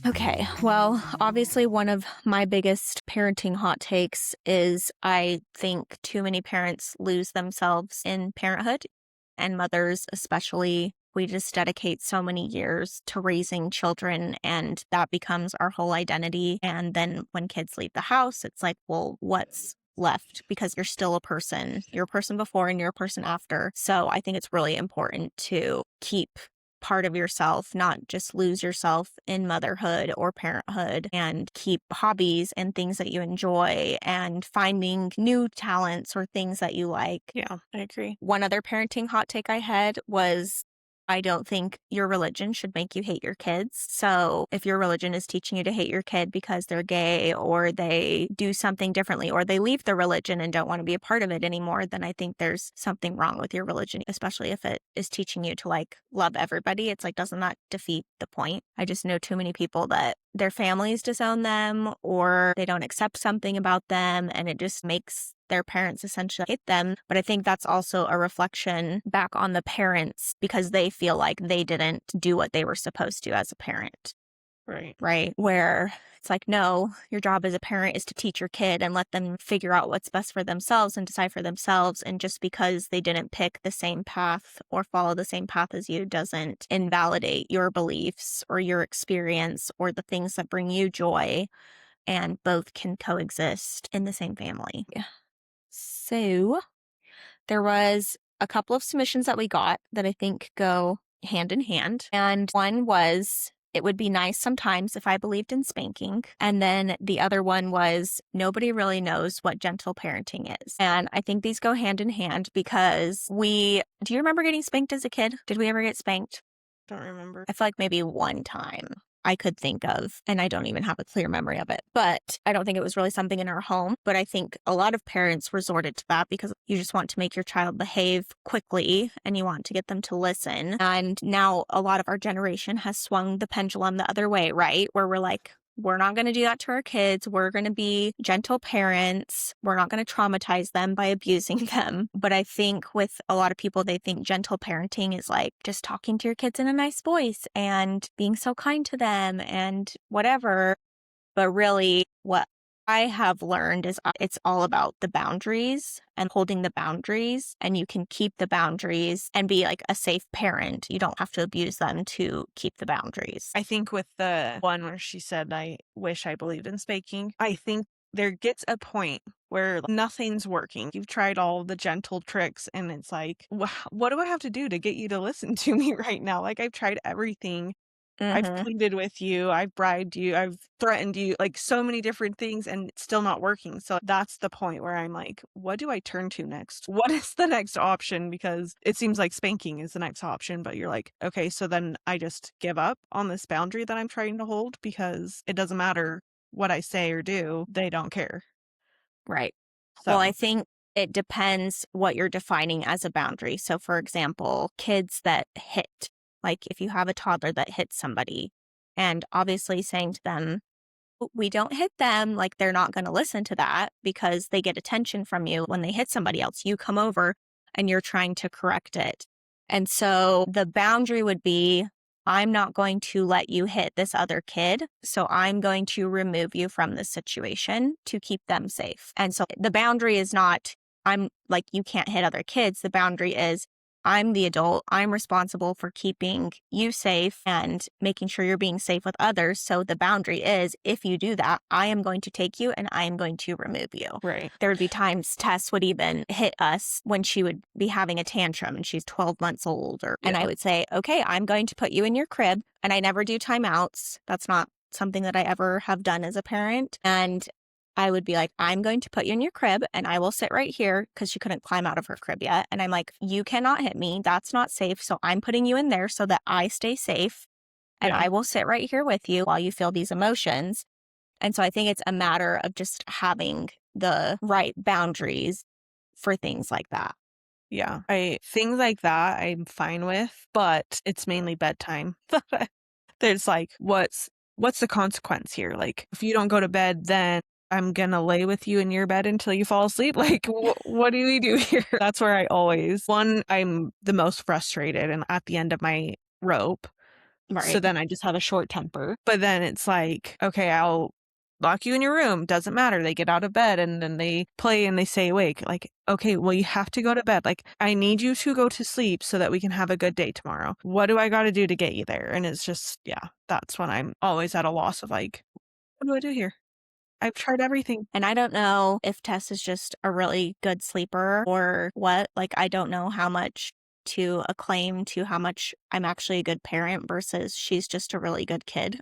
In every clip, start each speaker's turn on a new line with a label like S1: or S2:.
S1: Okay, well, obviously, one of my biggest parenting hot takes is I think too many parents lose themselves in parenthood, and mothers, especially. We just dedicate so many years to raising children, and that becomes our whole identity. And then when kids leave the house, it's like, well, what's left? Because you're still a person. You're a person before and you're a person after. So I think it's really important to keep part of yourself, not just lose yourself in motherhood or parenthood, and keep hobbies and things that you enjoy and finding new talents or things that you like.
S2: Yeah, I agree.
S1: One other parenting hot take I had was I don't think your religion should make you hate your kids. So if your religion is teaching you to hate your kid because they're gay or they do something differently or they leave the religion and don't want to be a part of it anymore, then I think there's something wrong with your religion, especially if it is teaching you to like love everybody. It's like, doesn't that defeat the point? I just know too many people that their families disown them or they don't accept something about them, and it just makes their parents essentially hate them. But I think that's also a reflection back on the parents because they feel like they didn't do what they were supposed to as a parent,
S2: Right.
S1: right? Where it's like, no, your job as a parent is to teach your kid and let them figure out what's best for themselves and decide for themselves. And just because they didn't pick the same path or follow the same path as you doesn't invalidate your beliefs or your experience or the things that bring you joy. And both can coexist in the same family. So there was a couple of submissions that we got that I think go hand in hand. And one was, it would be nice sometimes if I believed in spanking. And then the other one was, nobody really knows what gentle parenting is. And I think these go hand in hand because do you remember getting spanked as a kid? Did we ever get spanked?
S2: Don't remember.
S1: I feel like maybe one time I could think of, and I don't even have a clear memory of it, but I don't think it was really something in our home. But I think a lot of parents resorted to that because you just want to make your child behave quickly and you want to get them to listen. And now a lot of our generation has swung the pendulum the other way, right? Where we're like, we're not going to do that to our kids. We're going to be gentle parents. We're not going to traumatize them by abusing them. But I think with a lot of people, they think gentle parenting is like just talking to your kids in a nice voice and being so kind to them and whatever. But really, what I have learned is it's all about the boundaries and holding the boundaries, and you can keep the boundaries and be like a safe parent. You don't have to abuse them to keep the boundaries.
S2: I think with the one where she said, I wish I believed in spanking, I think there gets a point where nothing's working. You've tried all the gentle tricks and it's like, what do I have to do to get you to listen to me right now? Like, I've tried everything. I've
S1: Mm-hmm.
S2: pleaded with you, I've bribed you, I've threatened you, like so many different things, and it's still not working. So that's the point where I'm like, what do I turn to next? What is the next option? Because it seems like spanking is the next option, but you're like, okay, so then I just give up on this boundary that I'm trying to hold because it doesn't matter what I say or do, they don't care.
S1: Right. Well, I
S2: So,
S1: think it depends what you're defining as a boundary. So, for example, kids that hit, like if you have a toddler that hits somebody, and obviously saying to them, we don't hit them, like they're not going to listen to that because they get attention from you when they hit somebody else. You come over and you're trying to correct it. And so the boundary would be, I'm not going to let you hit this other kid. So I'm going to remove you from this situation to keep them safe. And so the boundary is not, I'm like, you can't hit other kids. The boundary is, I'm the adult. I'm responsible for keeping you safe and making sure you're being safe with others. So the boundary is, if you do that, I am going to take you and I am going to remove you.
S2: right.
S1: There would be times Tess would even hit us when she would be having a tantrum and she's 12 months old. And I
S2: Yeah.
S1: would say, okay, I'm going to put you in your crib. And I never do timeouts. That's not something that I ever have done as a parent. And I would be like, I'm going to put you in your crib and I will sit right here because she couldn't climb out of her crib yet. And I'm like, you cannot hit me. That's not safe. So I'm putting you in there so that I stay safe and
S2: Yeah.
S1: I will sit right here with you while you feel these emotions. And so I think it's a matter of just having the right boundaries for things like that.
S2: Yeah. Things like that I'm fine with, but it's mainly bedtime. There's like, what's the consequence here? Like, if you don't go to bed, then I'm gonna lay with you in your bed until you fall asleep. Like, what do we do here? That's where I'm the most frustrated and at the end of my rope. So
S1: Right.
S2: then I just have a short temper. But then it's like, okay, I'll lock you in your room. Doesn't matter. They get out of bed and then they play and they stay awake. Like, okay, well, you have to go to bed. Like, I need you to go to sleep so that we can have a good day tomorrow. What do I got to do to get you there? And it's just, yeah, that's when I'm always at a loss of like, what do I do here? I've tried everything.
S1: And I don't know if Tess is just a really good sleeper or what. Like, I don't know how much to acclaim to how much I'm actually a good parent versus she's just a really good kid.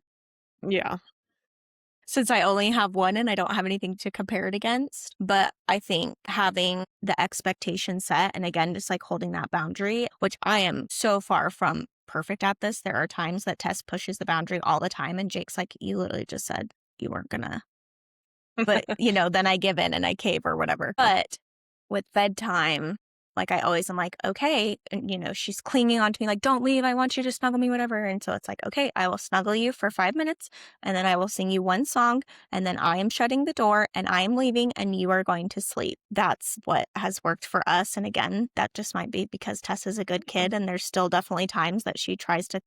S2: Yeah.
S1: Since I only have one and I don't have anything to compare it against. But I think having the expectation set and again, just like holding that boundary, which I am so far from perfect at this. There are times that Tess pushes the boundary all the time. And Jake's like, you literally just said you weren't gonna. But, then I give in and I cave or whatever. But with bedtime, like I always am like, okay. And, she's clinging onto me like, don't leave. I want you to snuggle me, whatever. And so it's like, okay, I will snuggle you for 5 minutes and then I will sing you one song. And then I am shutting the door and I am leaving and you are going to sleep. That's what has worked for us. And again, that just might be because Tess is a good kid. And there's still definitely times that she tries to,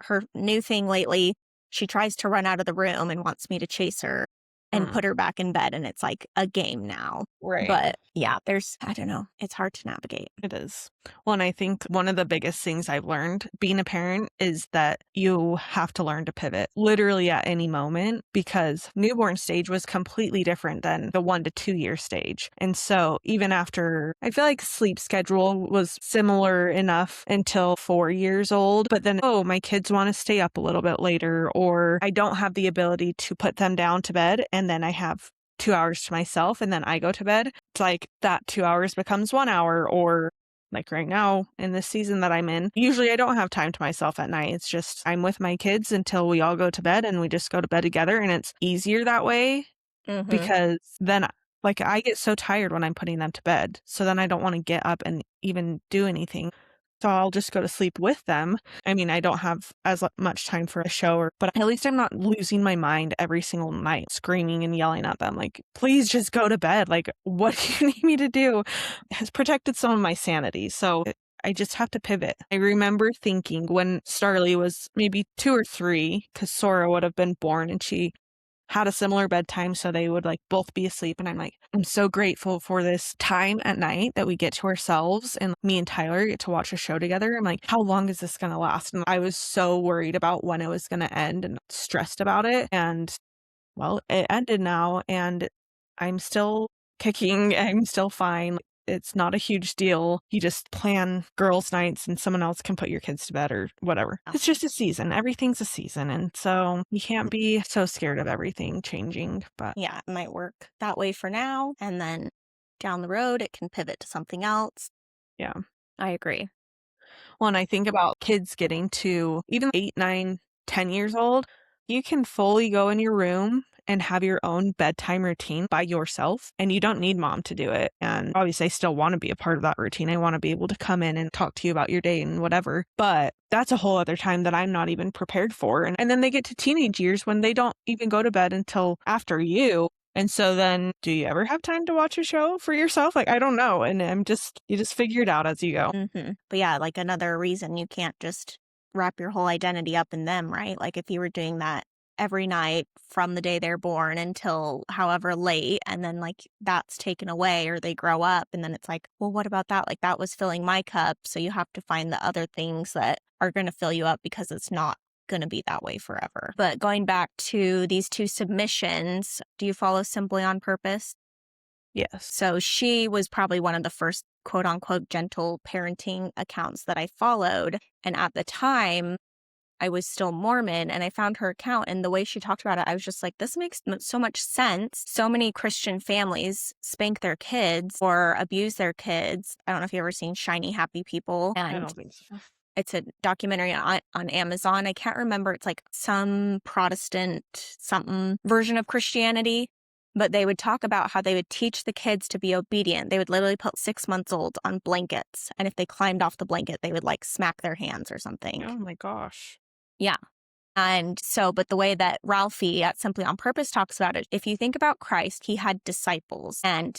S1: her new thing lately, she tries to run out of the room and wants me to chase her and
S2: Mm,
S1: put her back in bed, and it's like a game now.
S2: right.
S1: But yeah, I don't know, it's hard to navigate.
S2: It is. Well, and I think one of the biggest things I've learned being a parent is that you have to learn to pivot literally at any moment because newborn stage was completely different than the 1 to 2 year stage. And so even after, I feel like sleep schedule was similar enough until 4 years old, but then, oh, my kids want to stay up a little bit later, or I don't have the ability to put them down to bed. And then I have 2 hours to myself and then I go to bed. It's like that 2 hours becomes 1 hour, or like right now in this season that I'm in, usually I don't have time to myself at night. It's just I'm with my kids until we all go to bed and we just go to bed together. And it's easier that way
S1: Mm-hmm.
S2: because then like I get so tired when I'm putting them to bed. So then I don't want to get up and even do anything. So I'll just go to sleep with them. I mean, I don't have as much time for a show, but at least I'm not losing my mind every single night, screaming and yelling at them. Like, please just go to bed. Like, what do you need me to do? It has protected some of my sanity. So I just have to pivot. I remember thinking when Starly was maybe 2 or 3, because Sora would have been born and she had a similar bedtime, so they would like both be asleep. And I'm like, I'm so grateful for this time at night that we get to ourselves and me and Tyler get to watch a show together. I'm like, how long is this going to last? And I was so worried about when it was going to end and stressed about it. And well, it ended now and I'm still kicking. I'm still fine. It's not a huge deal. You just plan girls' nights and someone else can put your kids to bed or whatever.
S1: Oh,
S2: It's just a season. Everything's a season. And so you can't be so scared of everything changing. But
S1: yeah, it might work that way for now. And then down the road, it can pivot to something else.
S2: yeah.
S1: I agree.
S2: Well, and I think about kids getting to even 8, 9, 10 years old, you can fully go in your room and have your own bedtime routine by yourself, and you don't need mom to do it. And obviously, I still want to be a part of that routine. I want to be able to come in and talk to you about your day and whatever. But that's a whole other time that I'm not even prepared for. And then they get to teenage years when they don't even go to bed until after you. And so then do you ever have time to watch a show for yourself? Like, I don't know. And you just figure it out as you go.
S1: But yeah, like another reason you can't just wrap your whole identity up in them, right? Like if you were doing that every night from the day they're born until however late, and then like that's taken away or they grow up, and then it's like, well, what about that? Like that was filling my cup. So you have to find the other things that are going to fill you up because it's not going to be that way forever. But going back to these two submissions, do you follow Simply on Purpose?
S2: Yes.
S1: So she was probably one of the first quote unquote gentle parenting accounts that I followed. And at the time, I was still Mormon and I found her account, and the way she talked about it, I was just like, this makes so much sense. So many Christian families spank their kids or abuse their kids. I don't know if you've ever seen Shiny Happy People.
S2: I
S1: And
S2: don't think so.
S1: it's a documentary on Amazon. I can't remember. It's like some Protestant something version of Christianity. But they would talk about how they would teach the kids to be obedient. They would literally put 6 months old on blankets. And if they climbed off the blanket, they would like smack their hands or something.
S2: Oh my gosh.
S1: Yeah. And so, but the way that Ralphie at Simply on Purpose talks about it, if you think about Christ, he had disciples and,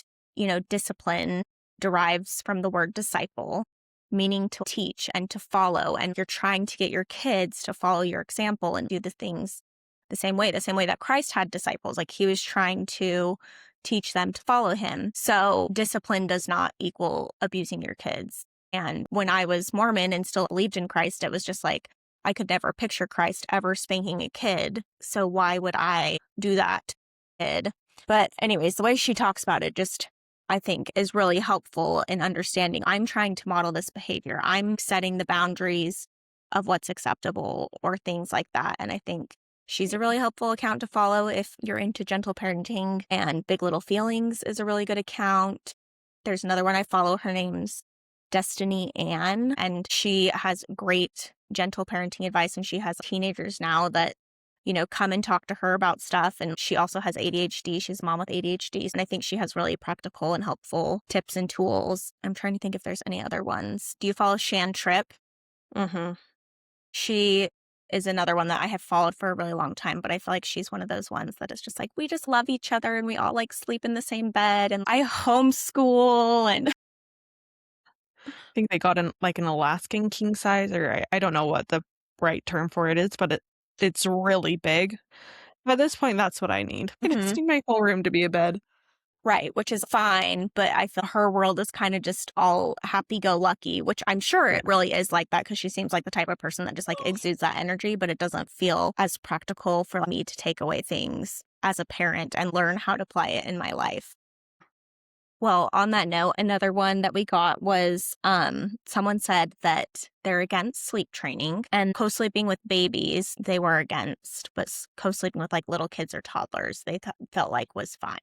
S1: discipline derives from the word disciple. meaning to teach and to follow, and you're trying to get your kids to follow your example and do the things the same way that Christ had disciples. Like he was trying to teach them to follow him. So discipline does not equal abusing your kids. And when I was Mormon and still believed in Christ, it was just like, I could never picture Christ ever spanking a kid. So why would I do that to a kid? But anyways, the way she talks about it just, I think, is really helpful in understanding I'm trying to model this behavior. I'm setting the boundaries of what's acceptable or things like that. And I think she's a really helpful account to follow if you're into gentle parenting, and Big Little Feelings is a really good account. There's another one I follow. Her name's Destiny Ann, and she has great gentle parenting advice. And she has teenagers now that, come and talk to her about stuff. And she also has ADHD. She's a mom with ADHD. And I think she has really practical and helpful tips and tools. I'm trying to think if there's any other ones. Do you follow Shan Tripp?
S2: Mm-hmm.
S1: She is another one that I have followed for a really long time, but I feel like she's one of those ones that is just like, we just love each other and we all like sleep in the same bed and I homeschool and
S2: I think they got an Alaskan king size, or I don't know what the right term for it is, but it's really big. At this point, that's what I need. I just
S1: Mhm.
S2: need my whole room to be a bed.
S1: Right, which is fine, but I feel her world is kind of just all happy-go-lucky, which I'm sure
S2: Yeah.
S1: it really is like that because she seems like the type of person that just like exudes that energy, but it doesn't feel as practical for me to take away things as a parent and learn how to apply it in my life. Well, on that note, another one that we got was someone said that they're against sleep training and co-sleeping with babies they were against, but co-sleeping with like little kids or toddlers they felt like was fine.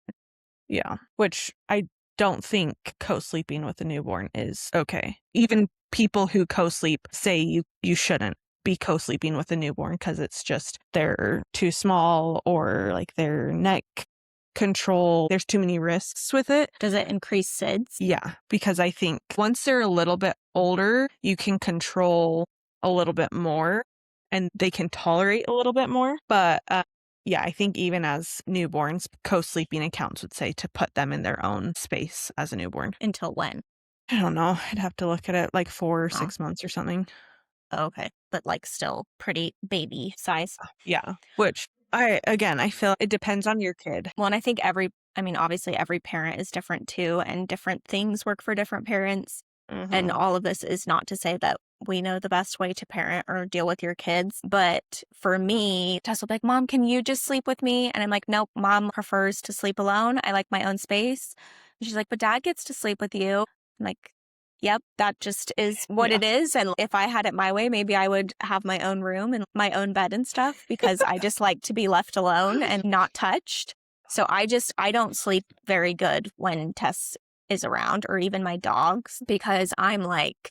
S2: Yeah, which I don't think co-sleeping with a newborn is okay. Even people who co-sleep say you shouldn't be co-sleeping with a newborn because it's just they're too small or like their neck control. There's too many risks with it.
S1: Does it increase SIDS?
S2: Yeah, because I think once they're a little bit older, you can control a little bit more and they can tolerate a little bit more. But yeah, I think even as newborns, co-sleeping accounts would say to put them in their own space as a newborn.
S1: Until when?
S2: I don't know. I'd have to look at it like 4 or
S1: Oh,
S2: 6 months or something.
S1: okay. But like still pretty baby size.
S2: Yeah, which I feel it depends on your kid.
S1: Well, and I think obviously every parent is different too, and different things work for different parents. And
S2: Hmm.
S1: all of this is not to say that we know the best way to parent or deal with your kids. But for me, Tess will be like, Mom, can you just sleep with me? And I'm like, nope, Mom prefers to sleep alone. I like my own space. And she's like, but Dad gets to sleep with you. I'm like, yep, that just is what
S2: Yeah.
S1: it is. And if I had it my way, maybe I would have my own room and my own bed and stuff because I just like to be left alone and not touched. So I don't sleep very good when Tess is around or even my dogs because I'm like,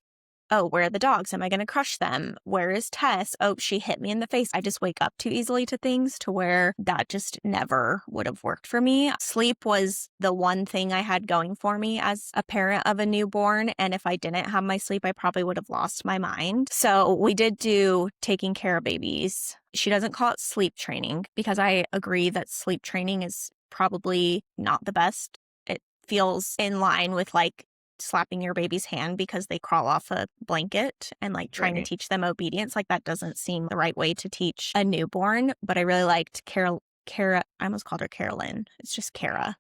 S1: oh, where are the dogs? Am I going to crush them? Where is Tess? Oh, she hit me in the face. I just wake up too easily to things to where that just never would have worked for me. Sleep was the one thing I had going for me as a parent of a newborn. And if I didn't have my sleep, I probably would have lost my mind. So we did do taking care of babies. She doesn't call it sleep training because I agree that sleep training is probably not the best. It feels in line with like slapping your baby's hand because they crawl off a blanket and like trying to
S2: Right.
S1: teach them obedience. Like that doesn't seem the right way to teach a newborn. But I really liked Kara. I almost called her Carolyn. It's just Kara,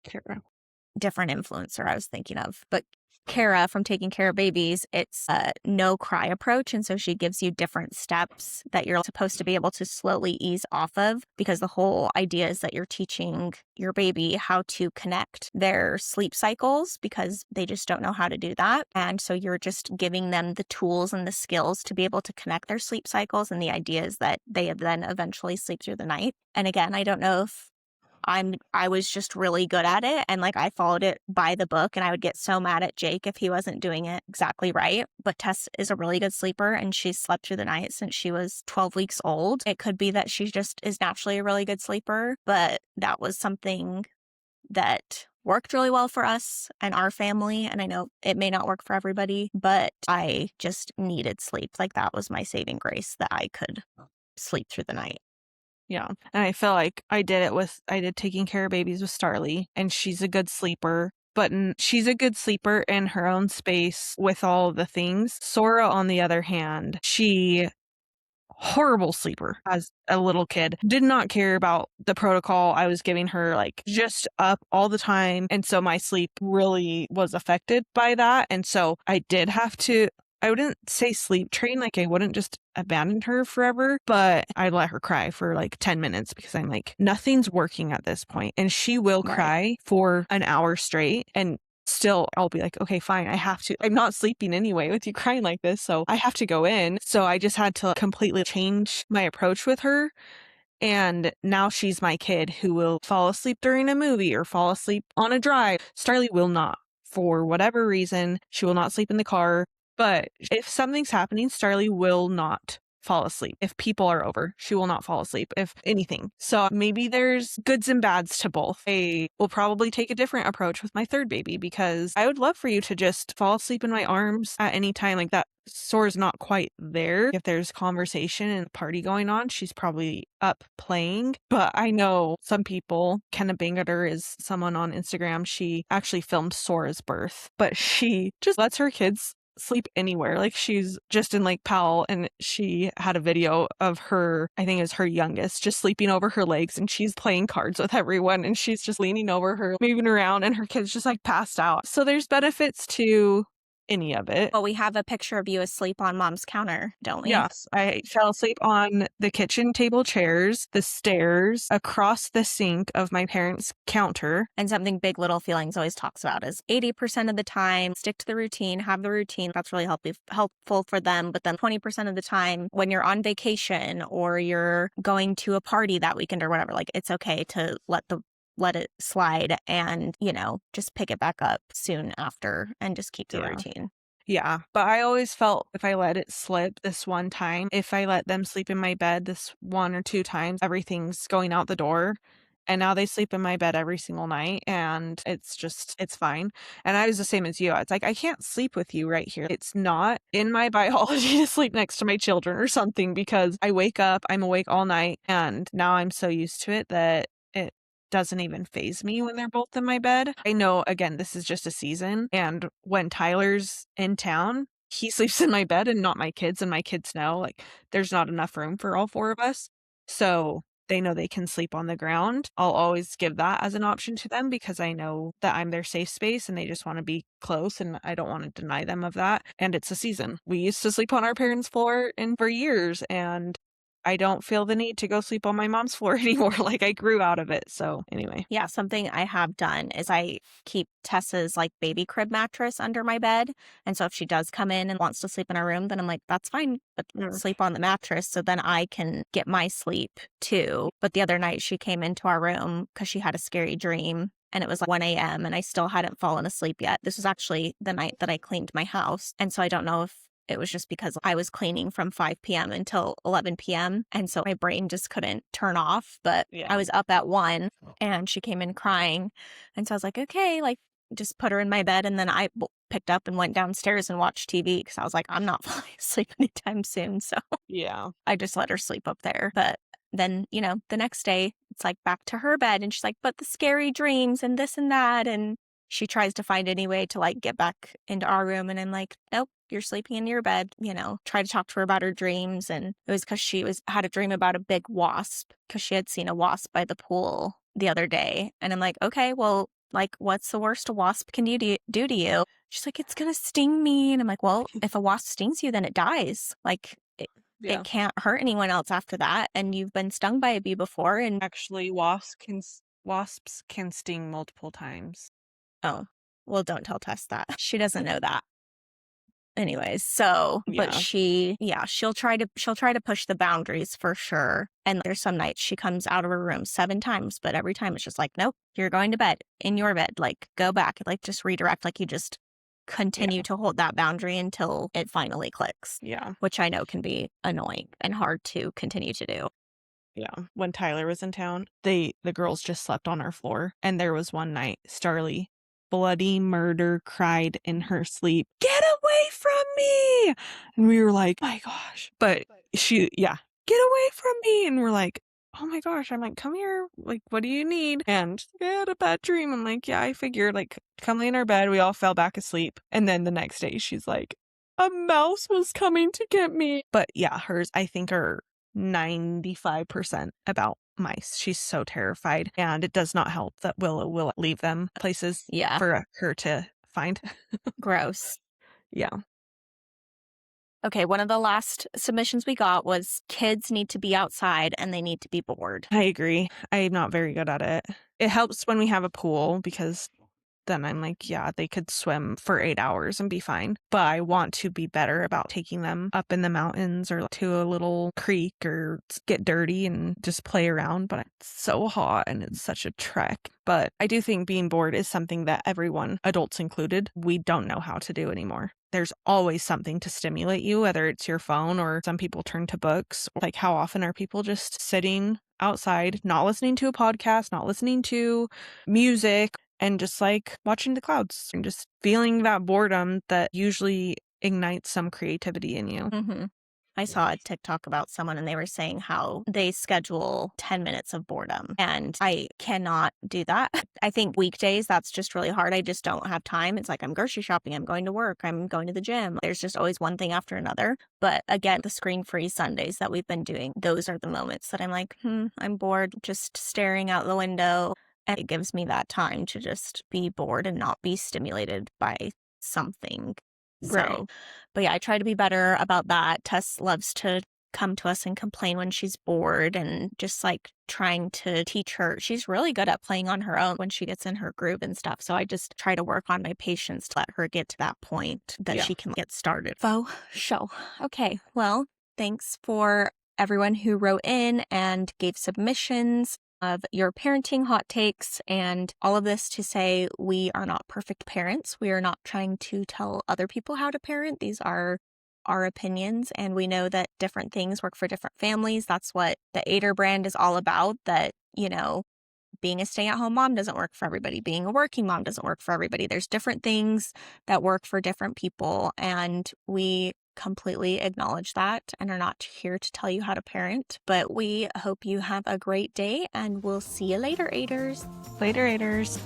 S2: Kara.
S1: different influencer I was thinking of. But Kara from Taking Care of Babies, it's a no cry approach. And so she gives you different steps that you're supposed to be able to slowly ease off of because the whole idea is that you're teaching your baby how to connect their sleep cycles because they just don't know how to do that. And so you're just giving them the tools and the skills to be able to connect their sleep cycles. And the idea is that they then eventually sleep through the night. And again, I don't know if I was just really good at it and like I followed it by the book and I would get so mad at Jake if he wasn't doing it exactly right. But Tess is a really good sleeper and she's slept through the night since she was 12 weeks old. It could be that she just is naturally a really good sleeper, but that was something that worked really well for us and our family. And I know it may not work for everybody, but I just needed sleep. Like that was my saving grace that I could sleep through the night.
S2: Yeah. And I feel like I did taking care of babies with Starly, and she's a good sleeper. but she's a good sleeper in her own space with all the things. Sora, on the other hand, she horrible sleeper as a little kid. Did not care about the protocol I was giving her, like just up all the time. And so my sleep really was affected by that. And so I did have to, I wouldn't say sleep train, like I wouldn't just abandon her forever, but I'd let her cry for like 10 minutes because I'm like, nothing's working at this point. And she will
S1: Right.
S2: cry for an hour straight. And still I'll be like, okay, fine, I have to. I'm not sleeping anyway with you crying like this, so I have to go in. So I just had to completely change my approach with her. And now she's my kid who will fall asleep during a movie or fall asleep on a drive. Starly will not. For whatever reason, she will not sleep in the car. But if something's happening, Starly will not fall asleep. If people are over, she will not fall asleep, if anything. So maybe there's goods and bads to both. I will probably take a different approach with my third baby because I would love for you to just fall asleep in my arms at any time. Like that Sora's not quite there. If there's conversation and party going on, she's probably up playing. But I know some people, Kenna Bangeter is someone on Instagram. She actually filmed Sora's birth, but she just lets her kids sleep anywhere. Like she's just in Lake Powell and she had a video of her, I think it was her youngest, just sleeping over her legs and she's playing cards with everyone and she's just leaning over her, moving around and her kids just like passed out. So there's benefits to any of it.
S1: Well, we have a picture of you asleep on mom's counter, don't we?
S2: Yes, I fell asleep on the kitchen table chairs, the stairs, across the sink of my parents' counter.
S1: And something Big Little Feelings always talks about is 80% of the time, stick to the routine, have the routine. That's really helpful for them. But then 20% of the time, when you're on vacation or you're going to a party that weekend or whatever, like it's okay to let it slide and, just pick it back up soon after and just keep the routine.
S2: Yeah, but I always felt if I let it slip this one time, if I let them sleep in my bed this one or two times, everything's going out the door. And now they sleep in my bed every single night and it's fine. And I was the same as you. It's like, I can't sleep with you right here. It's not in my biology to sleep next to my children or something because I wake up, I'm awake all night. And now I'm so used to it that it doesn't even faze me when they're both in my bed. I know, again, this is just a season. And when Tyler's in town, he sleeps in my bed and not my kids. And my kids know, like, there's not enough room for all four of us. So they know they can sleep on the ground. I'll always give that as an option to them because I know that I'm their safe space and they just want to be close and I don't want to deny them of that. And it's a season. We used to sleep on our parents' floor for years and I don't feel the need to go sleep on my mom's floor anymore. Like I grew out of it. So anyway.
S1: Yeah, something I have done is I keep Tessa's like baby crib mattress under my bed. And so if she does come in and wants to sleep in our room, then I'm like, that's fine, but sleep on the mattress. So then I can get my sleep too. But the other night she came into our room because she had a scary dream and it was like 1 a.m. and I still hadn't fallen asleep yet. This was actually the night that I cleaned my house. And so I don't know if it was just because I was cleaning from 5 p.m. until 11 p.m. And so my brain just couldn't turn off. But I was up at 1 and she came in crying. And so I was like, okay, like just put her in my bed. And then I picked up and went downstairs and watched TV because I was like, I'm not falling asleep anytime soon. So
S2: yeah,
S1: I just let her sleep up there. But then, the next day it's like back to her bed. And she's like, but the scary dreams and this and that. And she tries to find any way to like get back into our room. And I'm like, nope, you're sleeping in your bed, try to talk to her about her dreams. And it was because she had a dream about a big wasp because she had seen a wasp by the pool the other day. And I'm like, okay, well, like, what's the worst a wasp can do to you? She's like, it's going to sting me. And I'm like, well, if a wasp stings you, then it dies. Like, it can't hurt anyone else after that. And you've been stung by a bee before. And
S2: actually, wasps can sting multiple times.
S1: Oh, well, don't tell Tess that. She doesn't know that. Anyways, so, but she'll try to push the boundaries for sure. And there's some nights she comes out of her room 7 times, but every time it's just like, nope, you're going to bed in your bed. Like, go back, like just redirect, like you just continue to hold that boundary until it finally clicks.
S2: Yeah.
S1: Which I know can be annoying and hard to continue to do.
S2: Yeah. When Tyler was in town, the girls just slept on our floor. And there was one night, Starly bloody murder cried in her sleep, "Get away from me!" And we were like, my gosh. But she, get away from me. And we're like, oh my gosh. I'm like, come here. Like, what do you need? And she's like, I had a bad dream. I'm like, yeah, I figured. Like, come lay in our bed. We all fell back asleep. And then the next day, she's like, a mouse was coming to get me. But yeah, hers, I think, are 95% about mice. She's so terrified. And it does not help that Willow will leave them places
S1: Yeah.
S2: for her to find.
S1: Gross.
S2: Yeah.
S1: Okay, one of the last submissions we got was kids need to be outside and they need to be bored.
S2: I agree. I'm not very good at it. It helps when we have a pool because then I'm like, yeah, they could swim for 8 hours and be fine. But I want to be better about taking them up in the mountains or to a little creek or get dirty and just play around. But it's so hot and it's such a trek. But I do think being bored is something that everyone, adults included, we don't know how to do anymore. There's always something to stimulate you, whether it's your phone or some people turn to books. Like, how often are people just sitting outside, not listening to a podcast, not listening to music, and just like watching the clouds and just feeling that boredom that usually ignites some creativity in you?
S1: Mm-hmm. I saw a TikTok about someone and they were saying how they schedule 10 minutes of boredom. And I cannot do that. I think weekdays, that's just really hard. I just don't have time. It's like I'm grocery shopping, I'm going to work, I'm going to the gym. There's just always one thing after another. But again, the screen-free Sundays that we've been doing, those are the moments that I'm like, I'm bored, just staring out the window. And it gives me that time to just be bored and not be stimulated by something.
S2: Right.
S1: So, but yeah, I try to be better about that. Tess loves to come to us and complain when she's bored and just like trying to teach her. She's really good at playing on her own when she gets in her groove and stuff. So I just try to work on my patience to let her get to that point that she can get started. Show. Okay. Well, thanks for everyone who wrote in and gave submissions of your parenting hot takes and all of this to say we are not perfect parents. We are not trying to tell other people how to parent. These are our opinions, and we know that different things work for different families. That's what the Aider brand is all about, that, being a stay-at-home mom doesn't work for everybody. Being a working mom doesn't work for everybody. There's different things that work for different people, and we completely acknowledge that and are not here to tell you how to parent. But we hope you have a great day, and we'll see you later, Aiders.
S2: Later, Aiders.